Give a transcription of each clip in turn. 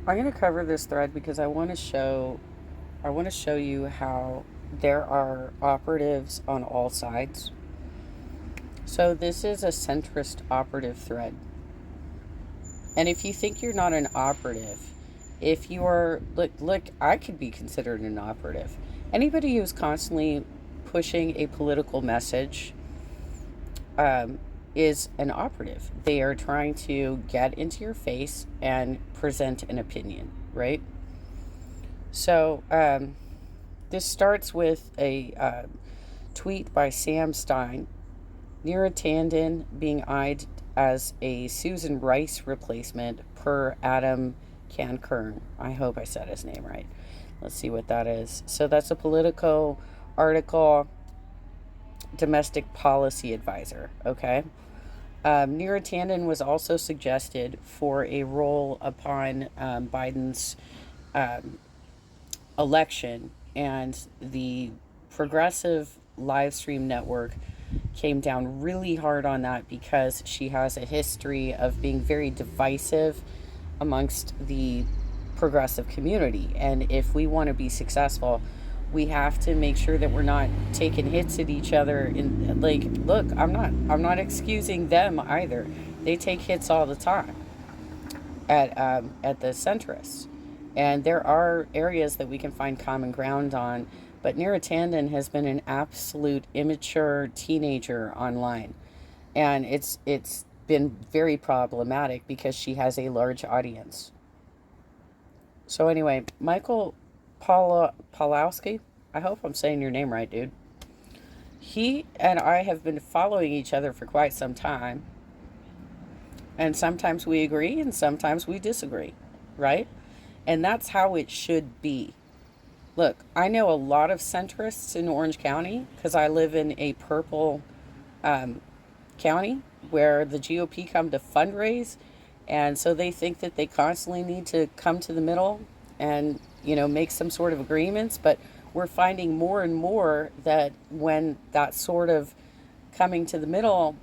I'm going to cover this thread because I want to show you how there are operatives on all sides. So this is a centrist operative thread. And if you think you're not an operative, if you are, look, I could be considered an operative. Anybody who's constantly pushing a political message um, is an operative. They are trying to get into your face and present an opinion, right? So this starts with a tweet by Sam Stein. Neera Tanden being eyed as a Susan Rice replacement per Adam Cankern. I hope I said his name right. Let's see what that is. So that's a Politico article, domestic policy advisor. Okay. Neera Tanden was also suggested for a role upon Biden's um, election, and the progressive live stream network came down really hard on that because she has a history of being very divisive amongst the progressive community. And if we want to be successful, we have to make sure that we're not taking hits at each other. And like, look, I'm not excusing them either. They take hits all the time at the centrists, and there are areas that we can find common ground on. But Neera Tanden has been an absolute immature teenager online, and it's been very problematic because she has a large audience. So anyway, Michael Pawlowski, I hope I'm saying your name right, dude. He and I have been following each other for quite some time, and sometimes we agree and sometimes we disagree, right? And that's how it should be. Look, I know a lot of centrists in Orange County because I live in a purple um, county where the GOP come to fundraise. And so they think that they constantly need to come to the middle and, make some sort of agreements. But we're finding more and more that when that sort of coming to the middle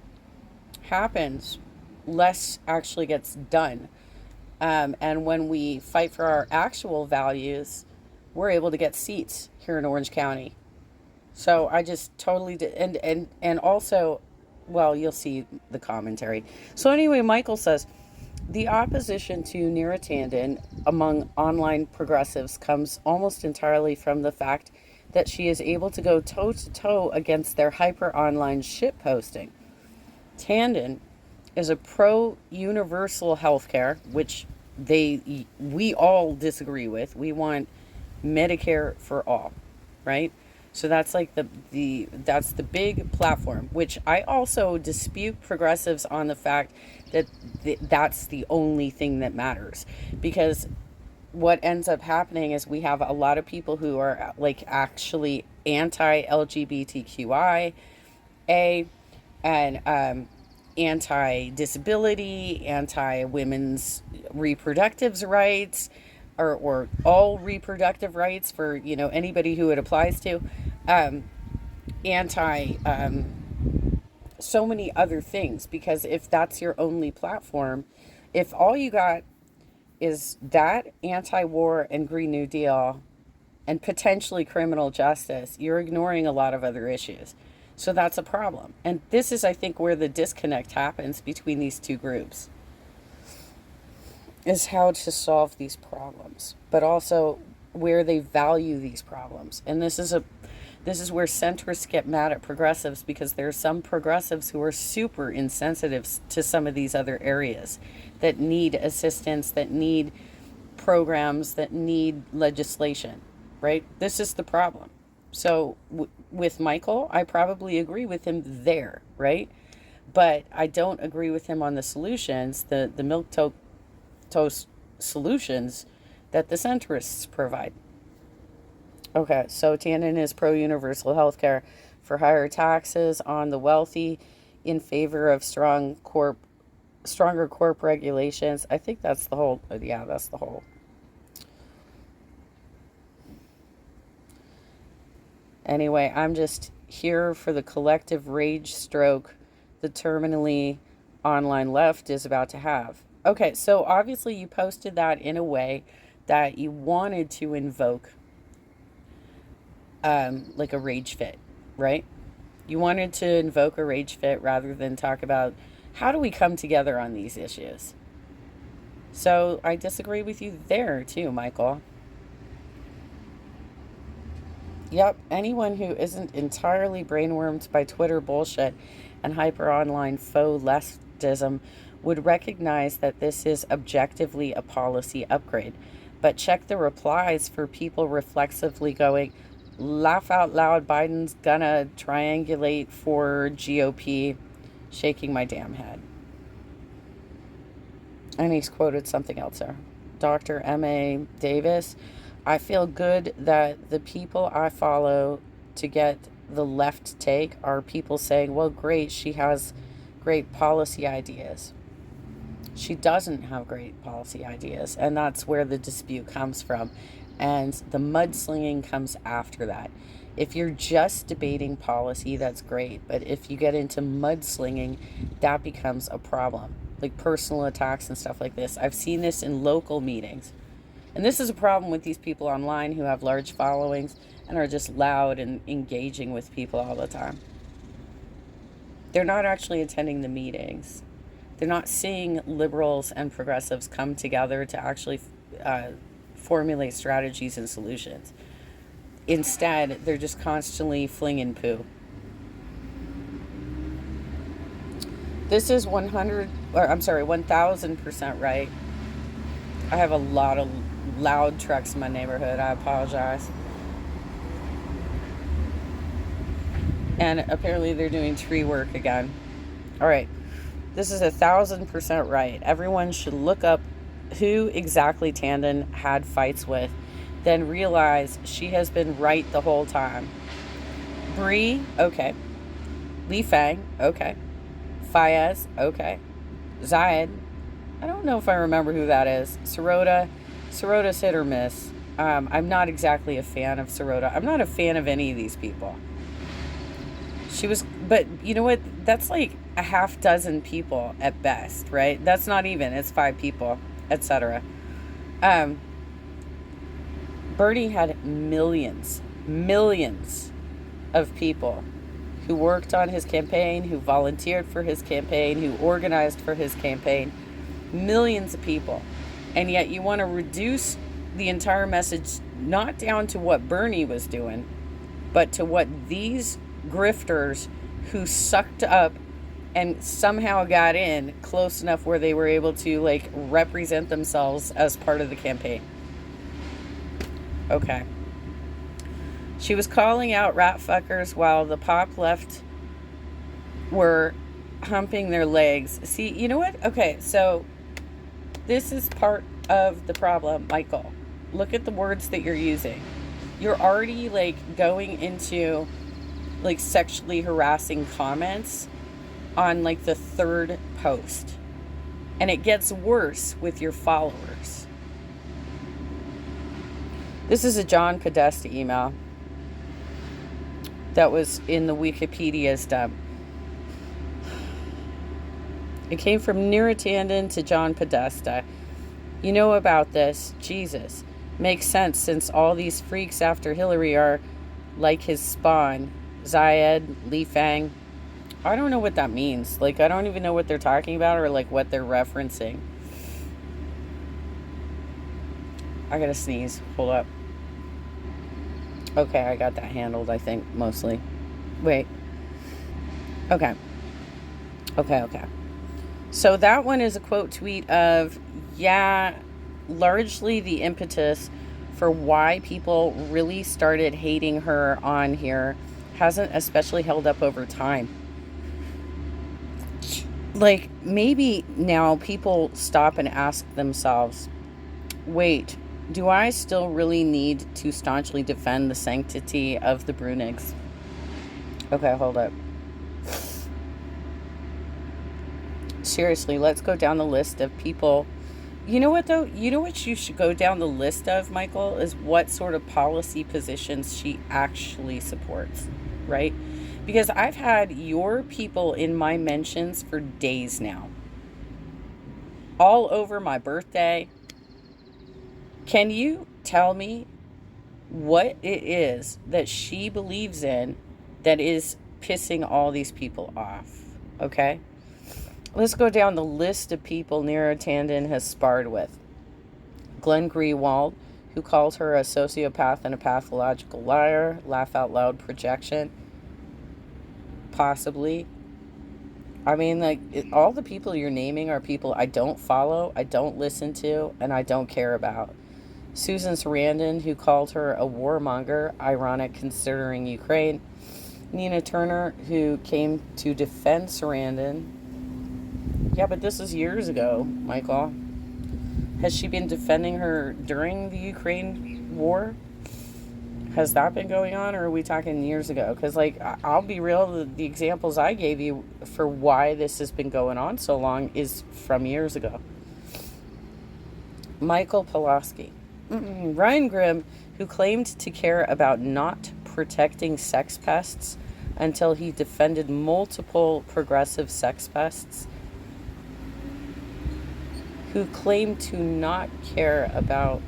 happens, less actually gets done. And when we fight for our actual values, we're able to get seats here in Orange County. So I just totally did, and also, well, you'll see the commentary. So anyway, Michael says the opposition to Neera Tanden among online progressives comes almost entirely from the fact that she is able to go toe to toe against their hyper online shit posting. Tandon is a pro universal healthcare, which we all disagree with. We want Medicare for all, right? So that's like that's the big platform, which I also dispute progressives on the fact that that's the only thing that matters, because what ends up happening is we have a lot of people who are like actually anti LGBTQIA and anti disability, anti women's reproductive rights, or all reproductive rights for anybody who it applies to, um, anti so many other things. Because if that's your only platform, if all you got is that anti-war and Green New Deal and potentially criminal justice, you're ignoring a lot of other issues. So that's a problem. And this is, I think, where the disconnect happens between these two groups, is how to solve these problems, but also where they value these problems. And this is where centrists get mad at progressives, because there are some progressives who are super insensitive to some of these other areas that need assistance, that need programs, that need legislation, right? This is the problem. So with Michael, I probably agree with him there, right? But I don't agree with him on the solutions, the toast solutions that the centrists provide. Okay, so Tannen is pro universal health care for higher taxes on the wealthy, in favor of stronger corp regulations. I think that's the whole. Yeah, that's the whole. Anyway, I'm just here for the collective rage stroke the terminally online left is about to have. Okay, so obviously you posted that in a way that you wanted to invoke like a rage fit, right? You wanted to invoke a rage fit rather than talk about how do we come together on these issues. So I disagree with you there too, Michael. Yep, anyone who isn't entirely brainwormed by Twitter bullshit and hyper online faux leftism would recognize that this is objectively a policy upgrade. But check the replies for people reflexively going, laugh out loud, Biden's gonna triangulate for GOP, shaking my damn head. And he's quoted something else there. Dr. M.A. Davis, I feel good that the people I follow to get the left take are people saying, well, great, she has great policy ideas. She doesn't have great policy ideas, and that's where the dispute comes from. And the mudslinging comes after that. If you're just debating policy, that's great. But if you get into mudslinging, that becomes a problem. Like personal attacks and stuff like this. I've seen this in local meetings. And this is a problem with these people online who have large followings and are just loud and engaging with people all the time. They're not actually attending the meetings. They're not seeing liberals and progressives come together to actually formulate strategies and solutions. Instead, they're just constantly flinging poo. This is 1000% right. I have a lot of loud trucks in my neighborhood. I apologize. And apparently they're doing tree work again. All right. This is 1000% right. Everyone should look up who exactly Tanden had fights with, then realize she has been right the whole time. Bree, okay. Li Fang, okay. Fayez, okay. Zayed, I don't know if I remember who that is. Sirota's hit or miss. I'm not exactly a fan of Sirota. I'm not a fan of any of these people. But you know what? That's like a half dozen people at best, right? That's not even. It's 5 people, etc. Bernie had millions of people who worked on his campaign, who volunteered for his campaign, who organized for his campaign. Millions of people. And yet you want to reduce the entire message not down to what Bernie was doing, but to what these grifters who sucked up and somehow got in close enough where they were able to like represent themselves as part of the campaign. Okay. She was calling out rat fuckers while the pop left were humping their legs. See, you know what? Okay, so this is part of the problem, Michael. Look at the words that you're using. You're already like going into like sexually harassing comments on like the 3rd post. And it gets worse with your followers. This is a John Podesta email that was in the Wikipedia stuff. It came from Neera Tanden to John Podesta. You know about this. Jesus. Makes sense since all these freaks after Hillary are like his spawn. Zayed, Li Fang. I don't know what that means. Like, I don't even know what they're talking about or like what they're referencing. I gotta sneeze. Hold up. Okay, I got that handled, I think, mostly. Wait. Okay. So that one is a quote tweet of, yeah, largely the impetus for why people really started hating her on here hasn't especially held up over time. Like, maybe now people stop and ask themselves, wait, do I still really need to staunchly defend the sanctity of the Brunigs? Okay, hold up. Seriously, let's go down the list of people. You know what, though? You know what you should go down the list of, Michael, is what sort of policy positions she actually supports, right? Because I've had your people in my mentions for days now. all over my birthday. Can you tell me what it is that she believes in that is pissing all these people off? Okay? Let's go down the list of people Neera Tanden has sparred with. Glenn Greenwald, who calls her a sociopath and a pathological liar, laugh out loud projection, possibly. I mean, like, all the people you're naming are people I don't follow, I don't listen to, and I don't care about. Susan Sarandon, who called her a warmonger, ironic considering Ukraine. Nina Turner, who came to defend Sarandon. Yeah, but this is years ago, Michael. Has she been defending her during the Ukraine war? Has that been going on, or are we talking years ago? Because, like, I'll be real, the examples I gave you for why this has been going on so long is from years ago. Michael Pulaski. Ryan Grimm, who claimed to care about not protecting sex pests until he defended multiple progressive sex pests, who claimed to not care about.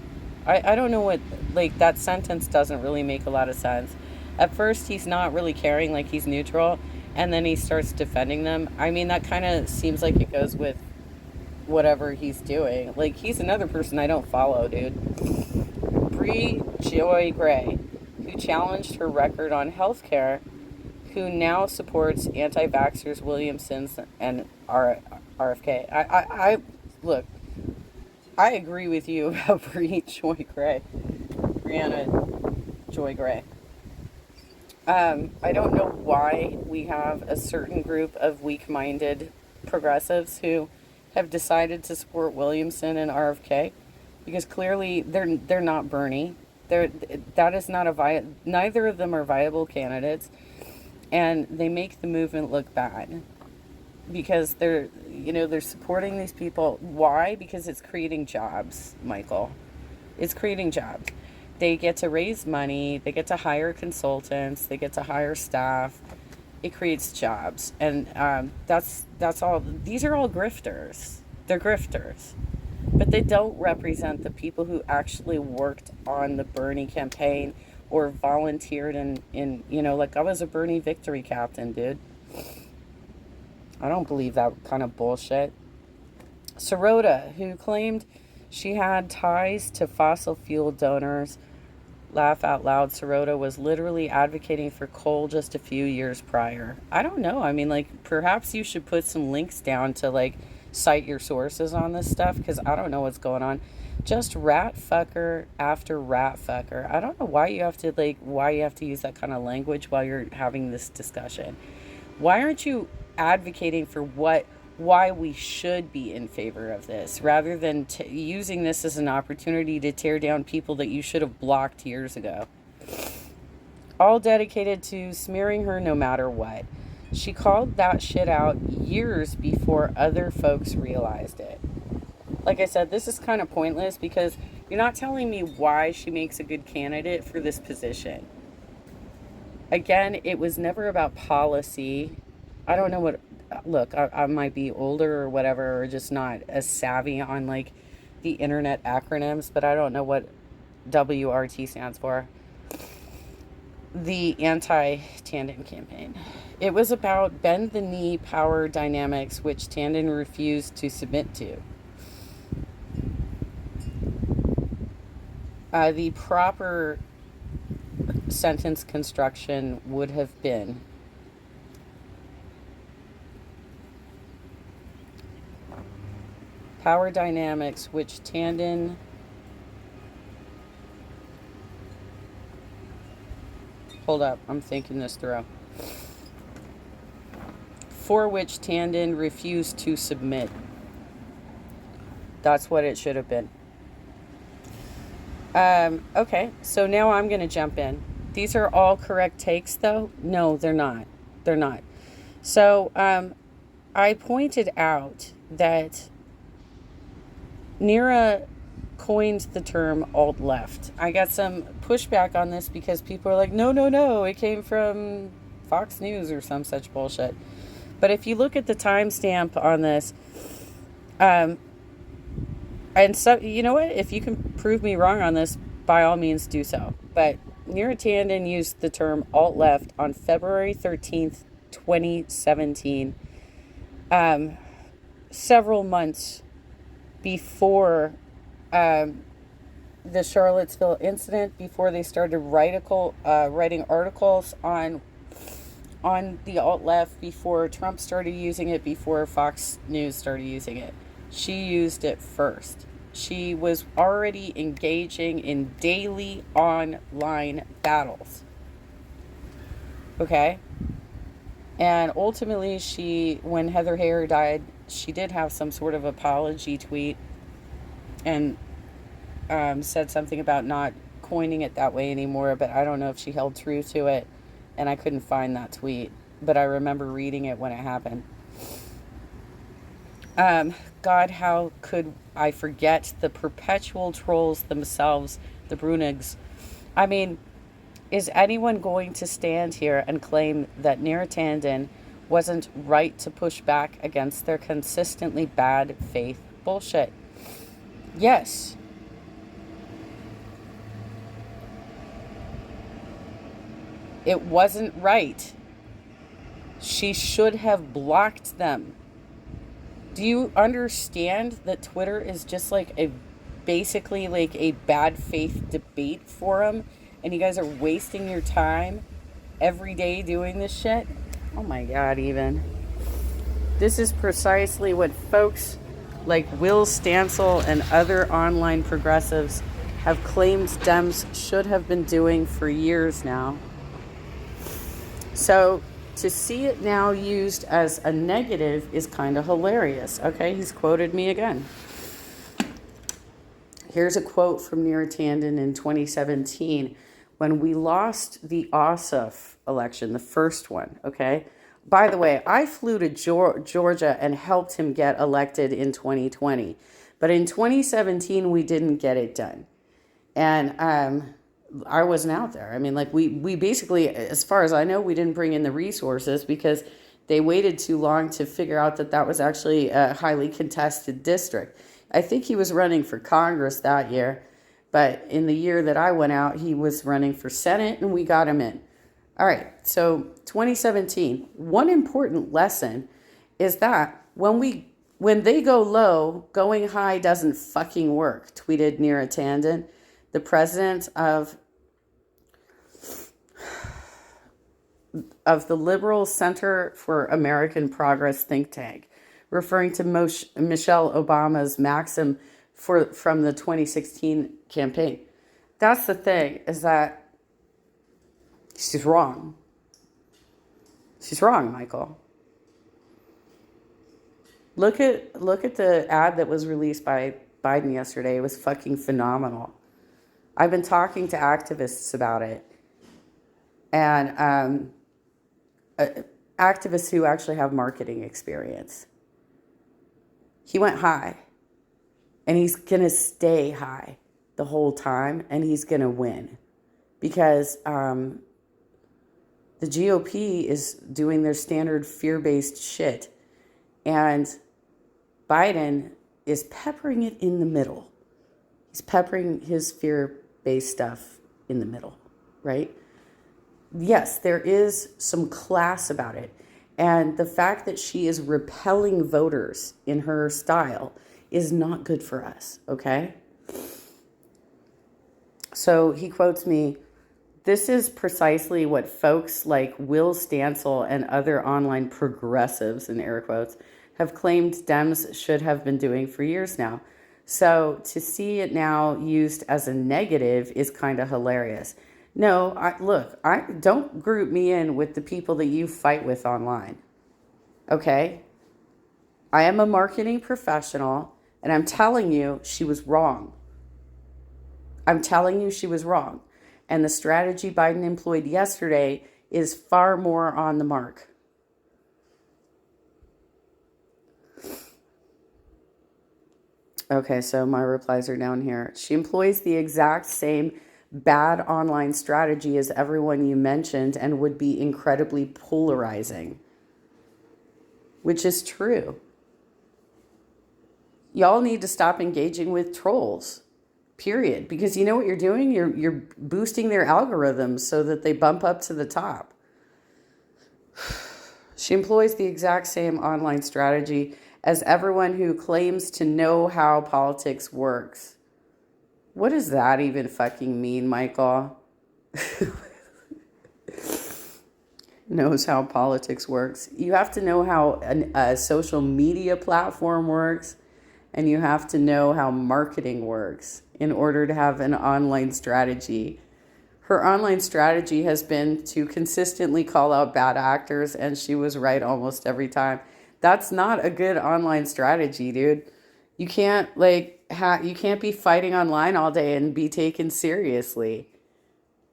I don't know what, like, that sentence doesn't really make a lot of sense. At first, he's not really caring, like, he's neutral, and then he starts defending them. I mean, that kind of seems like it goes with whatever he's doing. Like, he's another person I don't follow, dude. Bree Joy Gray, who challenged her record on healthcare, who now supports anti-vaxxers Williamson's and RFK. I look, I agree with you about Bree Joy Gray, Brianna Joy Gray. I don't know why we have a certain group of weak-minded progressives who have decided to support Williamson and RFK, because clearly they're not Bernie. That is not neither of them are viable candidates, and they make the movement look bad because they're supporting these people. Why? Because it's creating jobs, Michael. It's creating jobs. They get to raise money, they get to hire consultants, they get to hire staff. It creates jobs, and that's all. These are all grifters. They're grifters, but they don't represent the people who actually worked on the Bernie campaign or volunteered in like, I was a Bernie victory captain, dude. I don't believe that kind of bullshit. Sirota, who claimed she had ties to fossil fuel donors, laugh out loud, Sirota was literally advocating for coal just a few years prior. I don't know. I mean, like, perhaps you should put some links down to, like, cite your sources on this stuff, because I don't know what's going on. Just rat fucker after rat fucker. I don't know why you have to use that kind of language while you're having this discussion. Why aren't you advocating for why we should be in favor of this, rather than using this as an opportunity to tear down people that you should have blocked years ago? All dedicated to smearing her no matter what. She called that shit out years before other folks realized it. Like I said, this is kind of pointless because you're not telling me why she makes a good candidate for this position. Again, it was never about policy. I don't know what. Look, I might be older or whatever, or just not as savvy on, like, the internet acronyms, but I don't know what WRT stands for. The anti-Tanden campaign. It was about bend the knee power dynamics, which Tanden refused to submit to. The proper sentence construction would have been, power dynamics, which Tanden hold up, I'm thinking this through. For which Tanden refused to submit. That's what it should have been. Okay, so now I'm going to jump in. These are all correct takes, though? No, they're not. They're not. So, I pointed out that Neera coined the term alt-left. I got some pushback on this because people are like, no, it came from Fox News or some such bullshit. But if you look at the timestamp on this, And so, you know what? If you can prove me wrong on this, by all means do so. But Neera Tanden used the term alt left on February 13th, 2017, um, several months before um, the Charlottesville incident, before they started writing articles on the alt left, before Trump started using it, before Fox News started using it. She used it first. She was already engaging in daily online battles. Okay? And ultimately, when Heather Heyer died, she did have some sort of apology tweet and said something about not coining it that way anymore, but I don't know if she held true to it, and I couldn't find that tweet. But I remember reading it when it happened. God, how could I forget the perpetual trolls themselves, the Brunigs? I mean, is anyone going to stand here and claim that Neera Tanden wasn't right to push back against their consistently bad faith bullshit? Yes. It wasn't right. She should have blocked them. Do you understand that Twitter is just like basically like a bad faith debate forum, and you guys are wasting your time every day doing this shit? Oh my god, even. This is precisely what folks like Will Stansel and other online progressives have claimed Dems should have been doing for years now. So to see it now used as a negative is kind of hilarious. Okay, he's quoted me again. Here's a quote from Neera Tanden in 2017 when we lost the Ossoff election, the first one. Okay. By the way, I flew to Georgia and helped him get elected in 2020. But in 2017, we didn't get it done. And I wasn't out there. I mean, like we basically, as far as I know, we didn't bring in the resources because they waited too long to figure out that that was actually a highly contested district. I think he was running for Congress that year, but in the year that I went out, he was running for Senate and we got him in. All right, so 2017, one important lesson is that when they go low, going high doesn't fucking work, tweeted Neera Tanden, the president of the Liberal Center for American Progress think tank, referring to Michelle Obama's maxim from the 2016 campaign. That's the thing, is that she's wrong. She's wrong, Michael. Look at the ad that was released by Biden yesterday. It was fucking phenomenal. I've been talking to activists about it. And activists who actually have marketing experience. He went high, and he's going to stay high the whole time, and he's going to win because the GOP is doing their standard fear-based shit, and Biden is peppering it in the middle. He's peppering his fear-based stuff in the middle, right? Yes, there is some class about it. And the fact that she is repelling voters in her style is not good for us, okay? So he quotes me, "This is precisely what folks like Will Stansel and other online progressives, in air quotes, have claimed Dems should have been doing for years now. So to see it now used as a negative is kind of hilarious." No, I don't group me in with the people that you fight with online. Okay? I am a marketing professional, and I'm telling you she was wrong. I'm telling you she was wrong. And the strategy Biden employed yesterday is far more on the mark. Okay, so my replies are down here. She employs the exact same bad online strategy as everyone you mentioned and would be incredibly polarizing, which is true. Y'all need to stop engaging with trolls. Period. Because you know what you're doing? You're boosting their algorithms so that they bump up to the top. She employs the exact same online strategy as everyone who claims to know how politics works. What does that even fucking mean, Michael? Knows how politics works. You have to know how a social media platform works, and you have to know how marketing works in order to have an online strategy. Her online strategy has been to consistently call out bad actors, and she was right almost every time. That's not a good online strategy, dude. You can't you can't be fighting online all day and be taken seriously.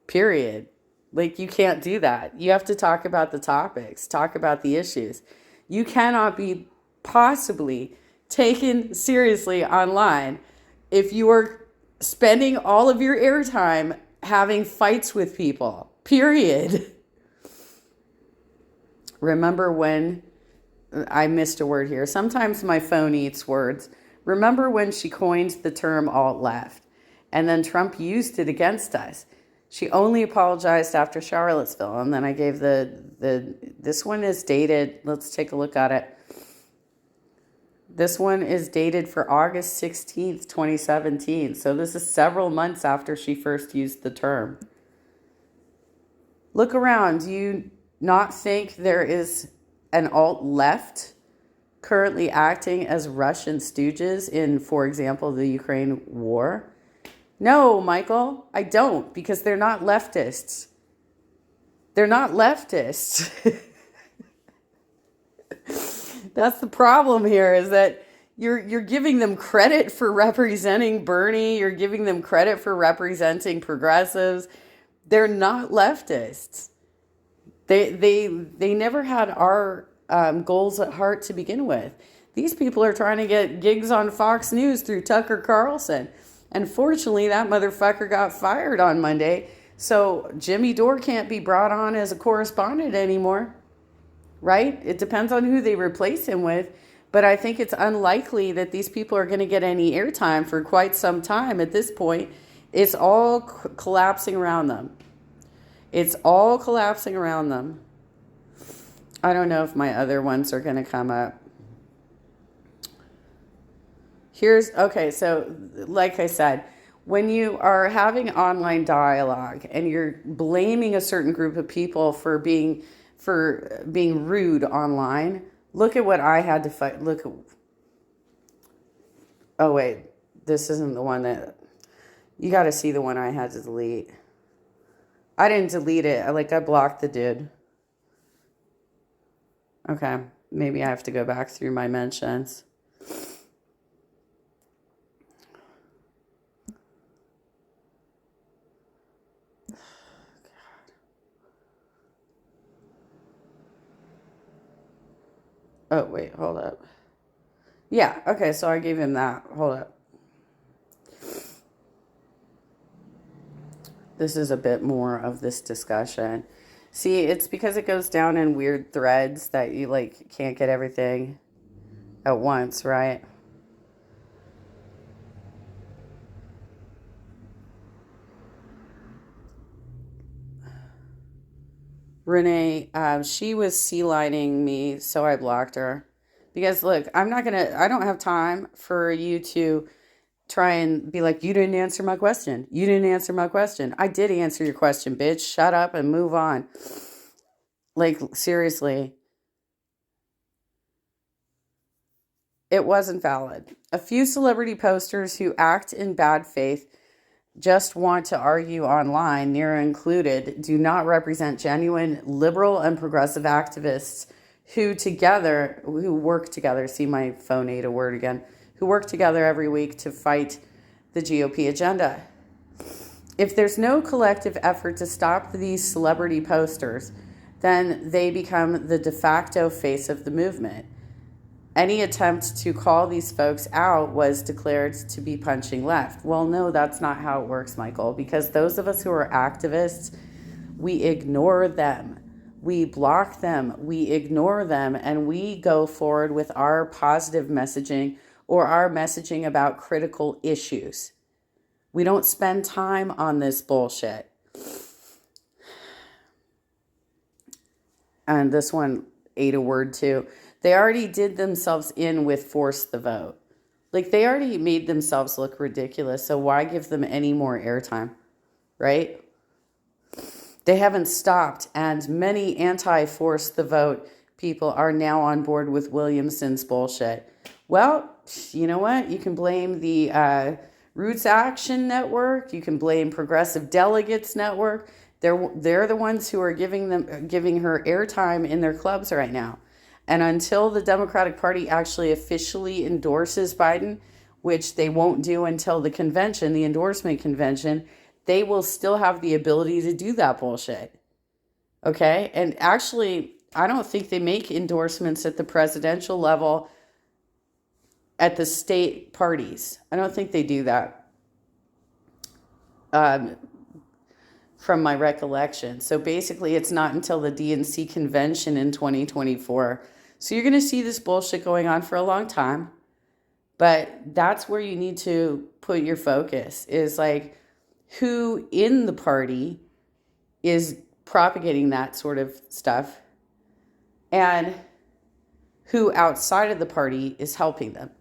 Period. Like, you can't do that. You have to talk about the topics, talk about the issues. You cannot be possibly taken seriously online if you are spending all of your airtime having fights with people. Period. Remember when I missed a word here? Sometimes my phone eats words. Remember when she coined the term alt left and then Trump used it against us? She only apologized after Charlottesville, and then I gave this one is dated. Let's take a look at it. This one is dated for August 16th, 2017. So this is several months after she first used the term. Look around. Do you not think there is an alt left currently acting as Russian stooges in, for example, the Ukraine war? No, Michael, I don't, because they're not leftists. They're not leftists. That's the problem here, is that you're giving them credit for representing Bernie. You're giving them credit for representing progressives. They're not leftists. They never had our goals at heart to begin with. These people are trying to get gigs on Fox News through Tucker Carlson. And fortunately, that motherfucker got fired on Monday. So Jimmy Dore can't be brought on as a correspondent anymore, right? It depends on who they replace him with. But I think it's unlikely that these people are going to get any airtime for quite some time at this point. It's all collapsing around them. It's all collapsing around them. I don't know if my other ones are going to come up. Okay, so like I said, when you are having online dialogue and you're blaming a certain group of people for being rude online, look at what I had to fight. Oh wait, this isn't the one that, you got to see the one I had to delete. I didn't delete it. I blocked the dude. Okay, maybe I have to go back through my mentions. Oh, wait, hold up. Yeah, okay, so I gave him that. Hold up. This is a bit more of this discussion. See, it's because it goes down in weird threads that you, can't get everything at once, right? Renee, she was sea lining me, so I blocked her. Because look, I don't have time for you to try and be like, you didn't answer my question. You didn't answer my question. I did answer your question, bitch. Shut up and move on. Seriously. It wasn't valid. A few celebrity posters who act in bad faith just want to argue online, Neera included, do not represent genuine liberal and progressive activists who work together, see my phone ate a word again, who work together every week to fight the GOP agenda. If there's no collective effort to stop these celebrity posters, then they become the de facto face of the movement. Any attempt to call these folks out was declared to be punching left. Well, no, that's not how it works, Michael, because those of us who are activists, we ignore them. We block them. We ignore them, and we go forward with our positive messaging or our messaging about critical issues. We don't spend time on this bullshit. And this one ate a word too. They already did themselves in with force the vote. Like they already made themselves look ridiculous. So why give them any more airtime? Right? They haven't stopped. And many anti-force the vote people are now on board with Williamson's bullshit. Well, you know what? You can blame the Roots Action Network. You can blame Progressive Delegates Network. They're the ones who are giving her airtime in their clubs right now. And until the Democratic Party actually officially endorses Biden, which they won't do until the convention, the endorsement convention, they will still have the ability to do that bullshit. Okay? And actually, I don't think they make endorsements at the presidential level at the state parties. I don't think they do that. From my recollection. So basically, it's not until the DNC convention in 2024. So you're going to see this bullshit going on for a long time. But that's where you need to put your focus, is like who in the party is propagating that sort of stuff and who outside of the party is helping them,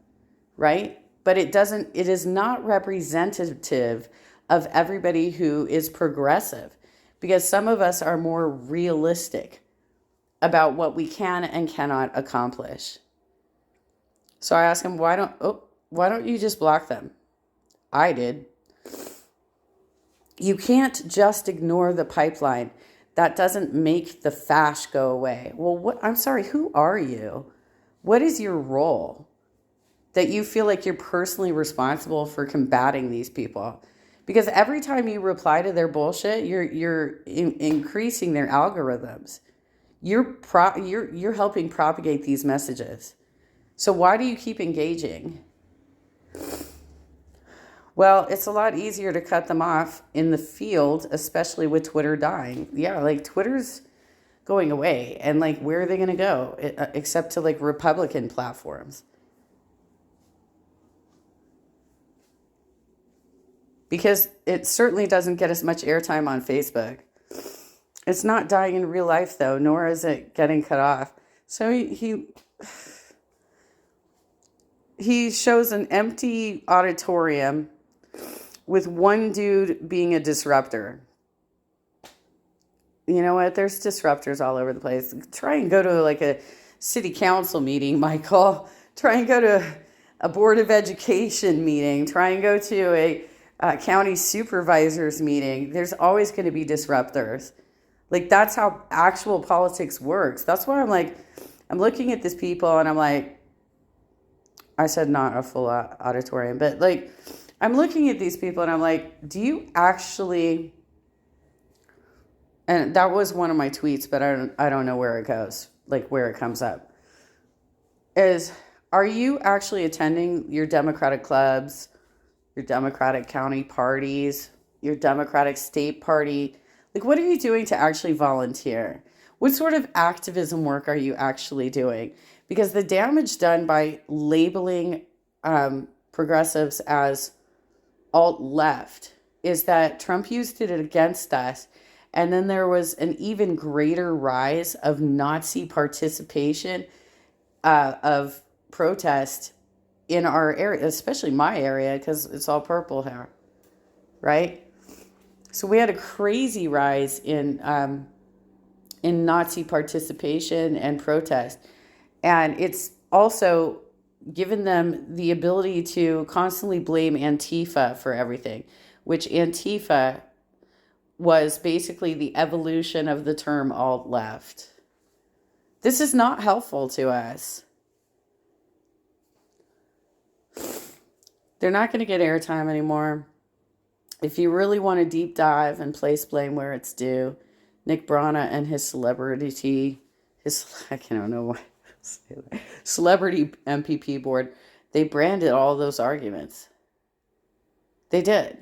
right? But it is not representative of everybody who is progressive, because some of us are more realistic about what we can and cannot accomplish. So I asked him, why don't you just block them? I did. You can't just ignore the pipeline. That doesn't make the fash go away. Well, I'm sorry, who are you? What is your role that you feel like you're personally responsible for combating these people? Because every time you reply to their bullshit, you're increasing their algorithms. You're helping propagate these messages. So why do you keep engaging? Well, it's a lot easier to cut them off in the field, especially with Twitter dying. Yeah, like Twitter's going away, and like where are they going to go except to like Republican platforms? Because it certainly doesn't get as much airtime on Facebook. It's not dying in real life, though, nor is it getting cut off. So he shows an empty auditorium with one dude being a disruptor. You know what? There's disruptors all over the place. Try and go to like a city council meeting, Michael. Try and go to a board of education meeting. Try and go to a county supervisors meeting. There's always going to be disruptors. Like that's how actual politics works. That's why I'm looking at these people and I'm like, I said not a full auditorium, but like I'm looking at these people and I'm like, do you actually, and that was one of my tweets, but I don't know where it goes, like where it comes up, are you actually attending your Democratic clubs, your Democratic county parties, your Democratic state party? Like, what are you doing to actually volunteer? What sort of activism work are you actually doing? Because the damage done by labeling progressives as alt-left is that Trump used it against us. And then there was an even greater rise of Nazi participation of protest in our area, especially my area, because it's all purple here, right? So we had a crazy rise in Nazi participation and protest. And it's also given them the ability to constantly blame Antifa for everything, which Antifa was basically the evolution of the term alt-left. This is not helpful to us. They're not going to get airtime anymore. If you really want to deep dive and place blame where it's due, Nick Brana and his celebrity MPP board, they branded all those arguments. They did.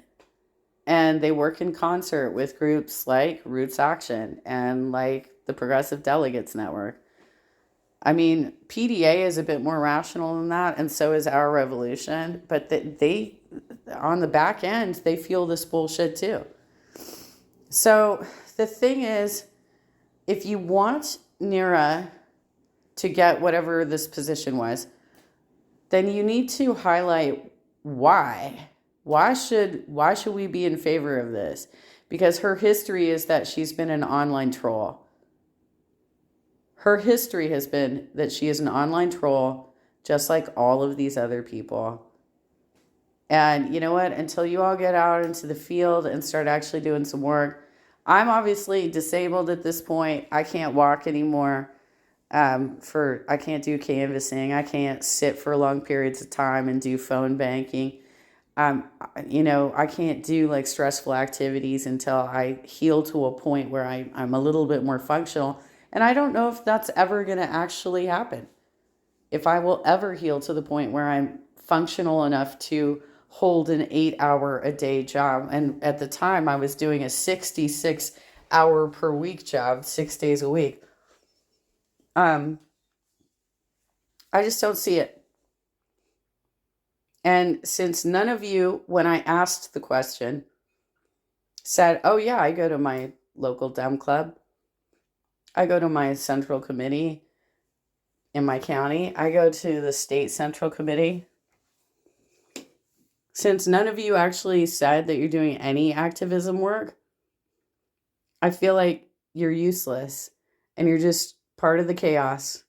And they work in concert with groups like Roots Action and like the Progressive Delegates Network. I mean, PDA is a bit more rational than that, and so is our revolution. But they, on the back end, they feel this bullshit too. So the thing is, if you want Neera to get whatever this position was, then you need to highlight why. Why should we be in favor of this? Because her history is that she's been an online troll. Her history has been that she is an online troll, just like all of these other people. And you know what? Until you all get out into the field and start actually doing some work, I'm obviously disabled at this point. I can't walk anymore. I can't do canvassing. I can't sit for long periods of time and do phone banking. Um, I can't do like stressful activities until I heal to a point where I'm a little bit more functional. And I don't know if that's ever going to actually happen. If I will ever heal to the point where I'm functional enough to hold an 8 hour a day job. And at the time, I was doing a 66 hour per week job, 6 days a week. Um, I just don't see it. And since none of you, when I asked the question, said, oh, yeah, I go to my local Dem Club, I go to my central committee in my county, I go to the state central committee. Since none of you actually said that you're doing any activism work, I feel like you're useless and you're just part of the chaos.